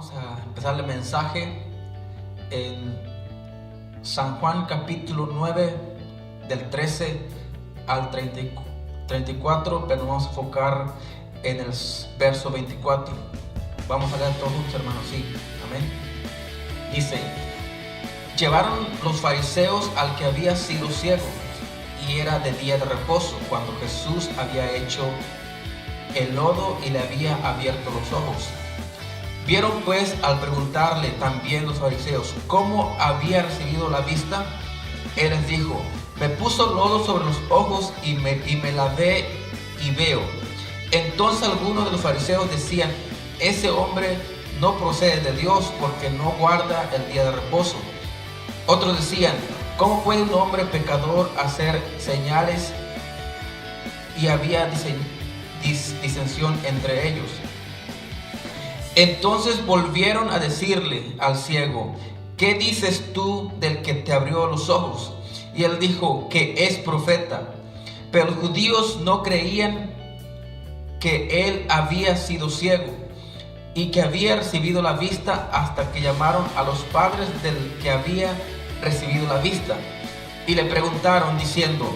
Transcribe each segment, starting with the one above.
Vamos a empezar el mensaje en San Juan capítulo 9 del 13 al 34, pero vamos a enfocar en el verso 24. Vamos a leer todos juntos, hermanos, sí, amén. Dice: llevaron los fariseos al que había sido ciego, y era de día de reposo, cuando Jesús había hecho el lodo y le había abierto los ojos. Vieron pues al preguntarle también los fariseos cómo había recibido la vista. Él les dijo: me puso lodo sobre los ojos y me lavé y veo. Entonces algunos de los fariseos decían: ese hombre no procede de Dios, porque no guarda el día de reposo. Otros decían: ¿cómo puede un hombre pecador hacer señales? Y había disensión entre ellos. Entonces volvieron a decirle al ciego: ¿qué dices tú del que te abrió los ojos? Y él dijo que es profeta. Pero los judíos no creían que él había sido ciego y que había recibido la vista, hasta que llamaron a los padres del que había recibido la vista y le preguntaron diciendo: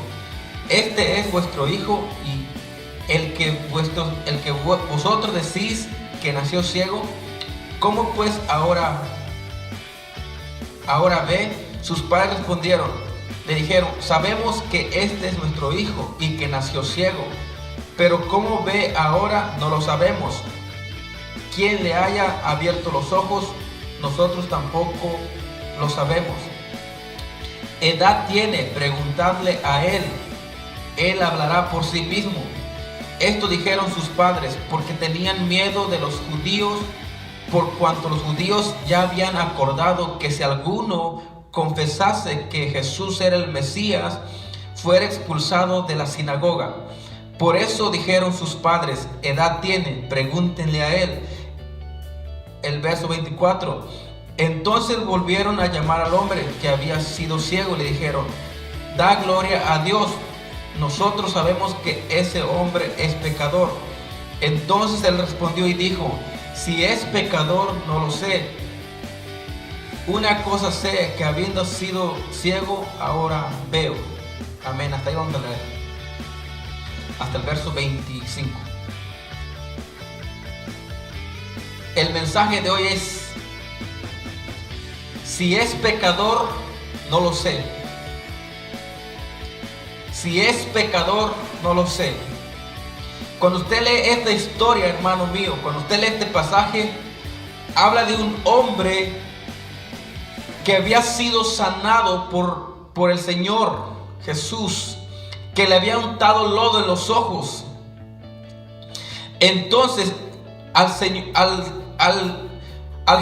¿este es vuestro hijo, y el que vosotros decís que nació ciego? ¿Cómo pues ahora ve? Sus padres le dijeron: sabemos que este es nuestro hijo y que nació ciego, pero cómo ve ahora no lo sabemos. Quien le haya abierto los ojos, nosotros tampoco lo sabemos. ¿Edad tiene? Preguntadle a él, él hablará por sí mismo. Esto dijeron sus padres porque tenían miedo de los judíos, por cuanto los judíos ya habían acordado que si alguno confesase que Jesús era el Mesías, fuera expulsado de la sinagoga. Por eso dijeron sus padres: ¿edad tiene? Pregúntenle a él. El verso 24. Entonces volvieron a llamar al hombre que había sido ciego y le dijeron: da gloria a Dios. Nosotros sabemos que ese hombre es pecador. Entonces él respondió y dijo: si es pecador, no lo sé. Una cosa sé, que habiendo sido ciego, ahora veo. Amén. Hasta ahí vamos a leer. Hasta el verso 25. El mensaje de hoy es: si es pecador, no lo sé. Si es pecador, no lo sé. Cuando usted lee esta historia, hermano mío, cuando usted lee este pasaje, habla de un hombre que había sido sanado por el Señor Jesús, que le había untado lodo en los ojos. Entonces, al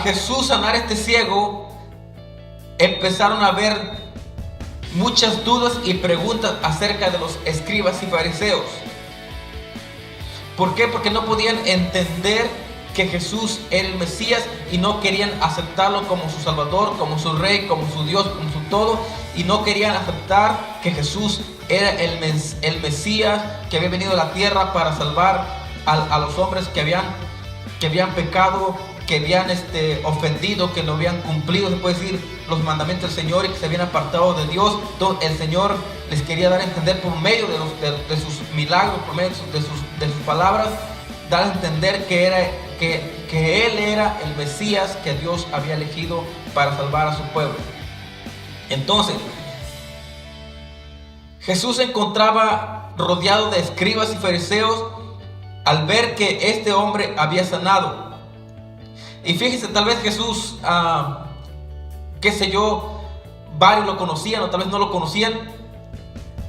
Jesús sanar a este ciego, empezaron a haber muchas dudas y preguntas acerca de los escribas y fariseos. ¿Por qué? Porque no podían entender que Jesús era el Mesías y no querían aceptarlo como su Salvador, como su Rey, como su Dios, como su todo, y no querían aceptar que Jesús era el Mesías que había venido a la tierra para salvar a los hombres que habían pecado, que habían ofendido, que no habían cumplido, se puede decir, los mandamientos del Señor, y que se habían apartado de Dios. Entonces el Señor les quería dar a entender por medio de sus milagros, por medio de sus palabras, dar a entender que Él era el Mesías que Dios había elegido para salvar a su pueblo. Entonces Jesús se encontraba rodeado de escribas y fariseos al ver que este hombre había sanado. Y fíjense, tal vez Jesús, varios lo conocían o tal vez no lo conocían,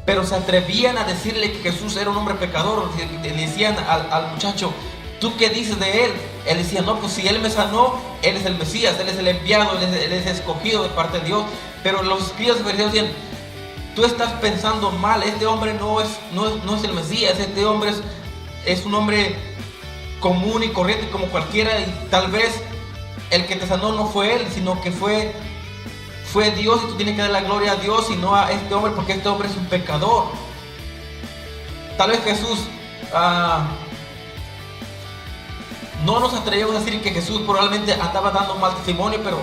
pero se atrevían a decirle que Jesús era un hombre pecador. Le decían al muchacho: ¿tú qué dices de él? Él decía: no, pues si él me sanó, él es el Mesías, él es el enviado, él es escogido de parte de Dios. Pero los escribas y fariseos decían: tú estás pensando mal, este hombre no es el Mesías, este hombre es un hombre común y corriente como cualquiera, y tal vez el que te sanó no fue él, sino que fue Dios, y tú tienes que dar la gloria a Dios y no a este hombre, porque este hombre es un pecador. Tal vez Jesús No nos atrevemos a decir que Jesús probablemente andaba dando mal testimonio, pero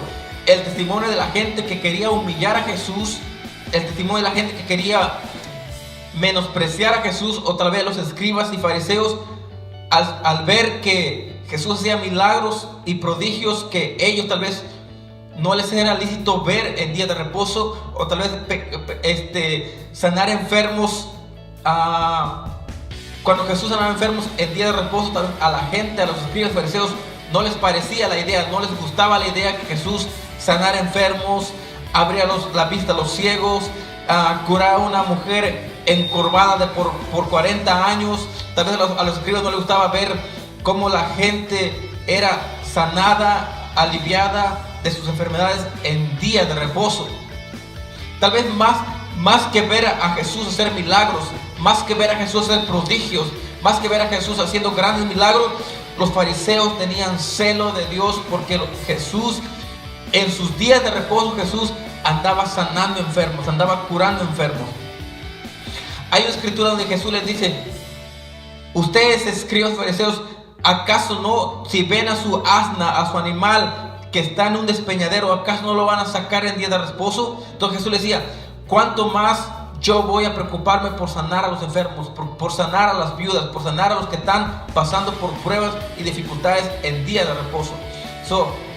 el testimonio de la gente que quería humillar a Jesús, el testimonio de la gente que quería menospreciar a Jesús, o tal vez los escribas y fariseos, al ver que Jesús hacía milagros y prodigios que ellos tal vez no les era lícito ver en día de reposo, o tal vez sanar enfermos. Cuando Jesús sanaba enfermos en día de reposo, tal vez a la gente, a los escribas y fariseos, no les parecía la idea, no les gustaba la idea que Jesús sanara enfermos, abría la vista a los ciegos, curara a una mujer encorvada por 40 años. Tal vez a los escribas no les gustaba ver cómo la gente era sanada, aliviada de sus enfermedades en día de reposo. Tal vez más que ver a Jesús hacer milagros, más que ver a Jesús hacer prodigios, más que ver a Jesús haciendo grandes milagros, los fariseos tenían celo de Dios, porque Jesús, en sus días de reposo, Jesús andaba sanando enfermos, andaba curando enfermos. Hay una escritura donde Jesús les dice: ustedes, escribas y fariseos, ¿acaso no, si ven a su asna, a su animal que está en un despeñadero, acaso no lo van a sacar en día de reposo? Entonces Jesús les decía: ¿cuánto más yo voy a preocuparme por sanar a los enfermos, por sanar a las viudas, por sanar a los que están pasando por pruebas y dificultades en día de reposo?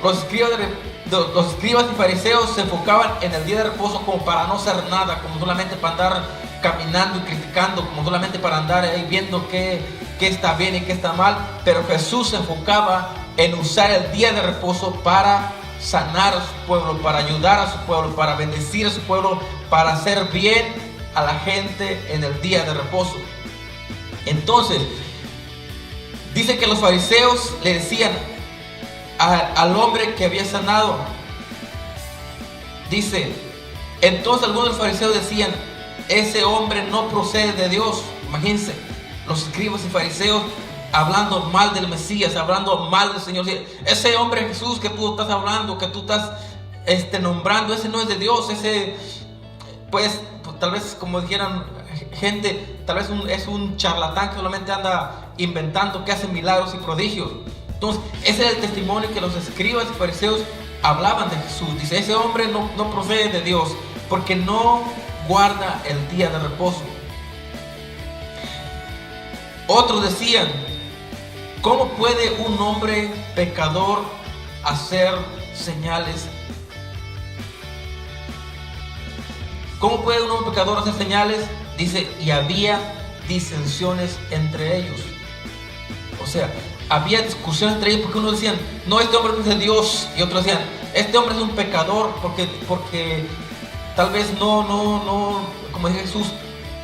Los escribas y fariseos se enfocaban en el día de reposo como para no hacer nada, como solamente para andar caminando y criticando, como solamente para andar ahí viendo qué está bien y qué está mal. Pero Jesús se enfocaba en usar el día de reposo para sanar a su pueblo, para ayudar a su pueblo, para bendecir a su pueblo, para hacer bien a la gente en el día de reposo. Entonces, dice que los fariseos le decían al hombre que había sanado, dice, entonces algunos de los fariseos decían: ese hombre no procede de Dios. Imagínense, los escribas y fariseos hablando mal del Mesías, hablando mal del Señor. Ese hombre Jesús que tú estás hablando, que tú estás nombrando, ese no es de Dios. Ese, pues tal vez, como dijeran gente, tal vez es un charlatán que solamente anda inventando, que hace milagros y prodigios. Entonces ese es el testimonio que los escribas y fariseos hablaban de Jesús. Dice: ese hombre no procede de Dios, porque no guarda el día de reposo. Otros decían: ¿cómo puede un hombre pecador hacer señales? ¿Cómo puede un hombre pecador hacer señales? Dice: y había disensiones entre ellos. O sea, había discusiones entre ellos, porque unos decían: no, este hombre no es de Dios, y otros decían: este hombre es un pecador, porque tal vez no, como dice Jesús,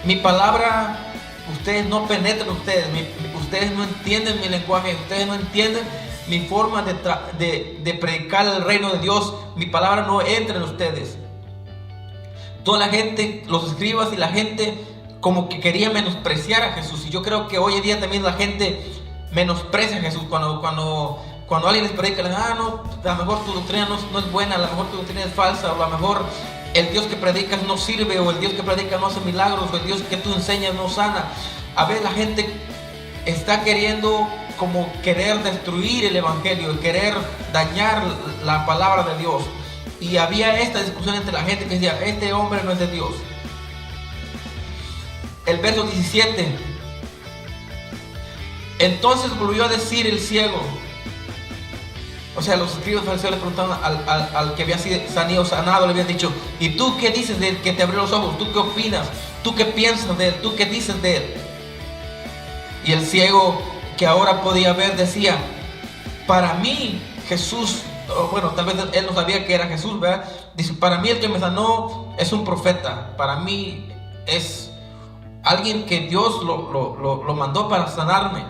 mi palabra ustedes no penetran, ustedes no entienden mi lenguaje, ustedes no entienden mi forma de predicar el reino de Dios, mi palabra no entra en ustedes. Toda la gente, los escribas y la gente, como que quería menospreciar a Jesús. Y yo creo que hoy en día también la gente menosprecia a Jesús. Cuando alguien les predica, les dicen: no, a lo mejor tu doctrina no es buena, a lo mejor tu doctrina es falsa, o a lo mejor el Dios que predicas no sirve, o el Dios que predicas no hace milagros, o el Dios que tú enseñas no sana. A veces la gente está queriendo querer destruir el evangelio, querer dañar la palabra de Dios. Y había esta discusión entre la gente que decía: este hombre no es de Dios. El verso 17: entonces volvió a decir el ciego. O sea, los escribas fariseos le preguntaban al que había sido sanado, le habían dicho: ¿y tú qué dices de él que te abrió los ojos? ¿Tú qué opinas? ¿Tú qué piensas de él? ¿Tú qué dices de él? Y el ciego, que ahora podía ver, decía: para mí Jesús, bueno, tal vez él no sabía que era Jesús, ¿verdad? Dice: para mí el que me sanó es un profeta, para mí es alguien que Dios lo mandó para sanarme.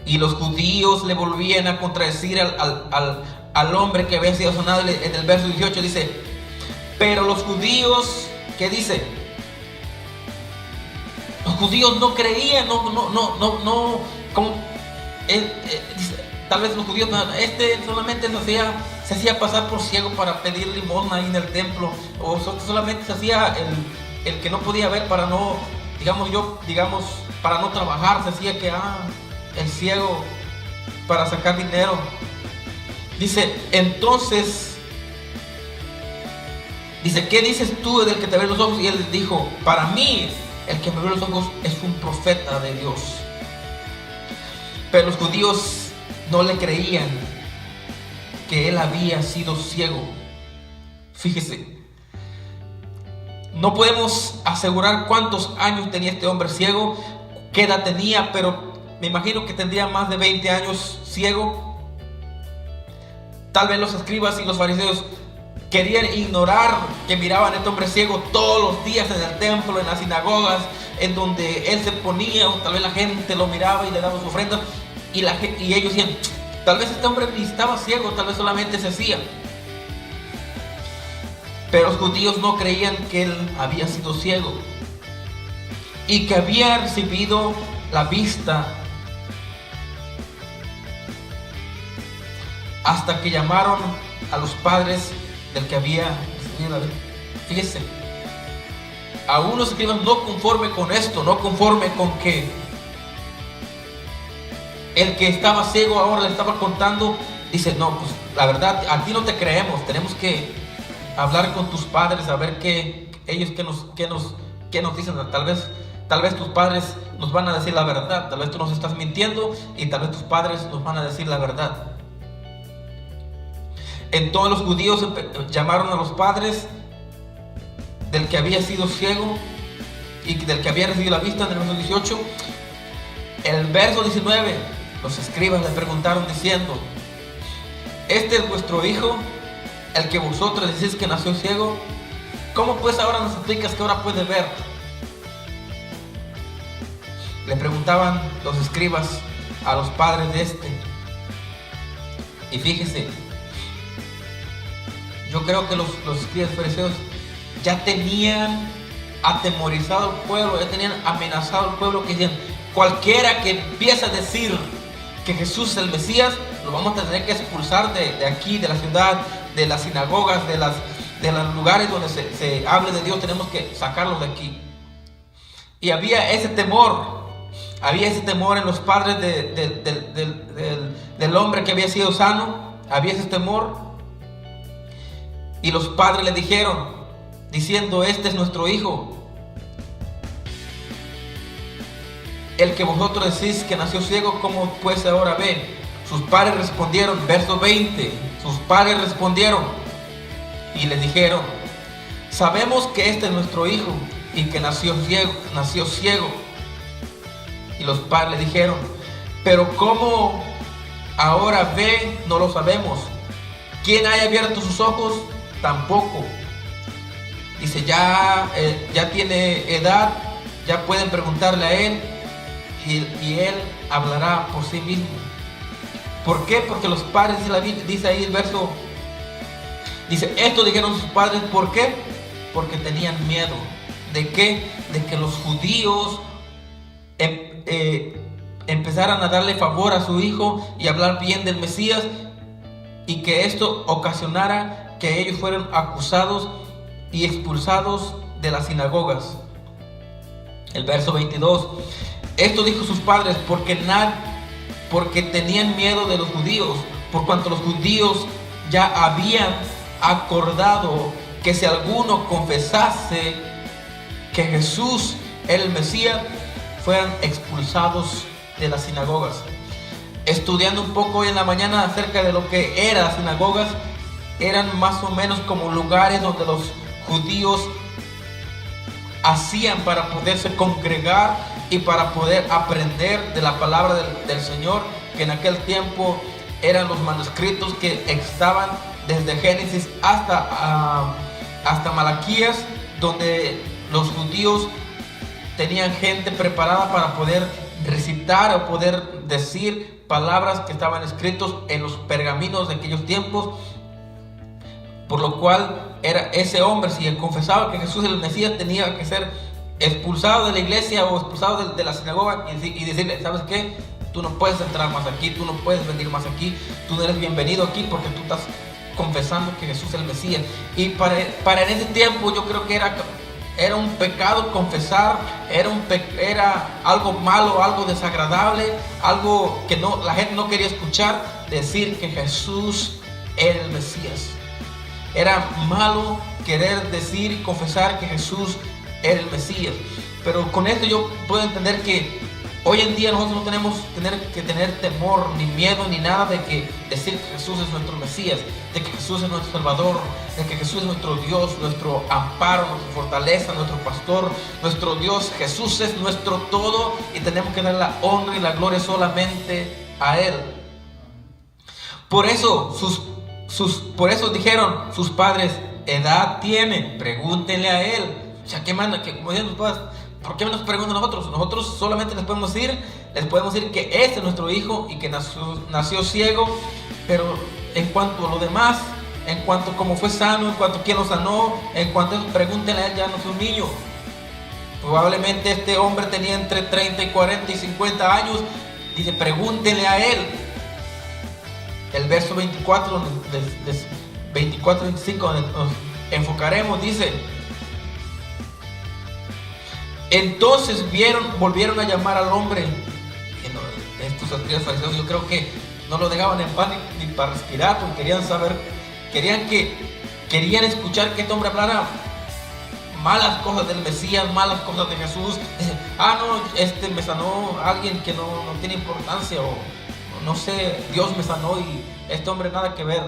Y los judíos le volvían a contradecir al hombre que había sido sanado. En el verso 18 dice: pero los judíos, ¿qué dice? Los judíos no creían, dice, tal vez los judíos, solamente se hacía pasar por ciego para pedir limosna ahí en el templo, o solamente se hacía el que no podía ver para no, para no trabajar, se hacía que el ciego para sacar dinero. Dice, entonces, dice, ¿qué dices tú del que te abrió los ojos? Y él dijo, para mí, el que me abrió los ojos es un profeta de Dios. Pero los judíos no le creían que él había sido ciego. Fíjese, no podemos asegurar cuántos años tenía este hombre ciego, qué edad tenía, pero me imagino que tendría más de 20 años ciego. Tal vez los escribas y los fariseos querían ignorar que miraban a este hombre ciego todos los días en el templo, en las sinagogas, en donde él se ponía, o tal vez la gente lo miraba y le daba sus ofrendas, y ellos decían, tal vez este hombre ni estaba ciego, tal vez solamente se hacía. Pero los judíos no creían que él había sido ciego y que había recibido la vista, hasta que llamaron a los padres del que había. Fíjense, aún los escribas no conforme con esto, no conforme con que el que estaba ciego ahora le estaba contando, dice, no, pues la verdad, a ti no te creemos, tenemos que hablar con tus padres, a ver qué nos dicen. Tal vez tus padres nos van a decir la verdad, tal vez tú nos estás mintiendo y tal vez tus padres nos van a decir la verdad. Entonces los judíos llamaron a los padres del que había sido ciego y del que había recibido la vista, en el verso 18. El verso 19, los escribas le preguntaron diciendo, ¿este es vuestro hijo, el que vosotros decís que nació ciego? ¿Cómo pues ahora nos explicas que ahora puede ver? Le preguntaban los escribas a los padres de este. Y fíjese, yo creo que los escribas fariseos ya tenían atemorizado al pueblo, ya tenían amenazado al pueblo, que decían, cualquiera que empiece a decir que Jesús es el Mesías, lo vamos a tener que expulsar de aquí, de la ciudad, de las sinagogas, de los lugares donde se hable de Dios, tenemos que sacarlos de aquí. Y había ese temor en los padres del hombre que había sido sano, había ese temor. Y los padres le dijeron, diciendo, este es nuestro hijo, el que vosotros decís que nació ciego, ¿cómo pues ahora ve? Sus padres respondieron, verso 20, sus padres respondieron y les dijeron, sabemos que este es nuestro hijo y que nació ciego. Y los padres le dijeron, pero ¿cómo ahora ve? No lo sabemos. ¿Quién haya abierto sus ojos? Tampoco. Dice, ya tiene edad, ya pueden preguntarle a él y él hablará por sí mismo. ¿Por qué? Porque los padres, dice ahí el verso, dice, esto dijeron sus padres, ¿por qué? Porque tenían miedo. ¿De qué? De que los judíos empezaran a darle favor a su hijo y hablar bien del Mesías, y que esto ocasionara que ellos fueran acusados y expulsados de las sinagogas. El verso 22, esto dijo sus padres porque tenían miedo de los judíos, por cuanto los judíos ya habían acordado que si alguno confesase que Jesús era el Mesías, fueran expulsados de las sinagogas. Estudiando un poco hoy en la mañana acerca de lo que eran las sinagogas, eran más o menos como lugares donde los judíos hacían para poderse congregar y para poder aprender de la palabra del Señor, que en aquel tiempo eran los manuscritos que estaban desde Génesis hasta Malaquías, donde los judíos tenían gente preparada para poder recitar o poder decir palabras que estaban escritos en los pergaminos de aquellos tiempos. Por lo cual era ese hombre, si él confesaba que Jesús era el Mesías, tenía que ser expulsado de la iglesia o expulsado de la sinagoga y decirle, ¿sabes qué? Tú no puedes entrar más aquí, tú no puedes venir más aquí, tú no eres bienvenido aquí porque tú estás confesando que Jesús es el Mesías. Y para en ese tiempo yo creo que Era un pecado confesar, era algo malo, algo desagradable, algo que la gente no quería escuchar, decir que Jesús era el Mesías. Era malo querer decir y confesar que Jesús era el Mesías. Pero con esto yo puedo entender que hoy en día nosotros no tenemos que tener temor, ni miedo, ni nada de que decir que Jesús es nuestro Mesías, de que Jesús es nuestro Salvador, de que Jesús es nuestro Dios, nuestro amparo, nuestra fortaleza, nuestro pastor, nuestro Dios. Jesús es nuestro todo y tenemos que dar la honra y la gloria solamente a Él. Por eso dijeron sus padres: edad tiene, pregúntenle a Él. O sea, ¿qué manda? Como dicen sus padres, ¿por qué nos preguntan a nosotros? Nosotros solamente les podemos decir que este es nuestro hijo y que nació ciego. Pero en cuanto a lo demás, en cuanto a cómo fue sano, en cuanto a quién lo sanó, en cuanto a eso, pregúntenle a él, ya no es un niño. Probablemente este hombre tenía entre 30 y 40 y 50 años. Dice, pregúntenle a él. El verso 24 y 25 donde nos enfocaremos, dice: entonces volvieron a llamar al hombre. Estos escribas fariseos, yo creo que no lo dejaban en paz ni para respirar, porque querían escuchar que este hombre hablara malas cosas del Mesías, malas cosas de Jesús. Dicen, no, me sanó alguien que no tiene importancia, o no sé, Dios me sanó y este hombre nada que ver.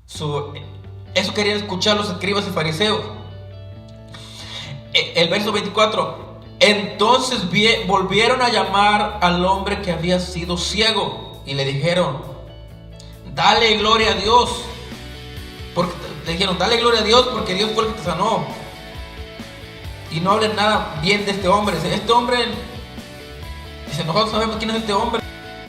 Eso querían escuchar los escribas y fariseos. El verso 24: entonces volvieron a llamar al hombre que había sido ciego y le dijeron: dale gloria a Dios. Dale gloria a Dios porque Dios fue el que te sanó. Y no hablen nada bien de este hombre. Este hombre, dice, nosotros sabemos quién es este hombre.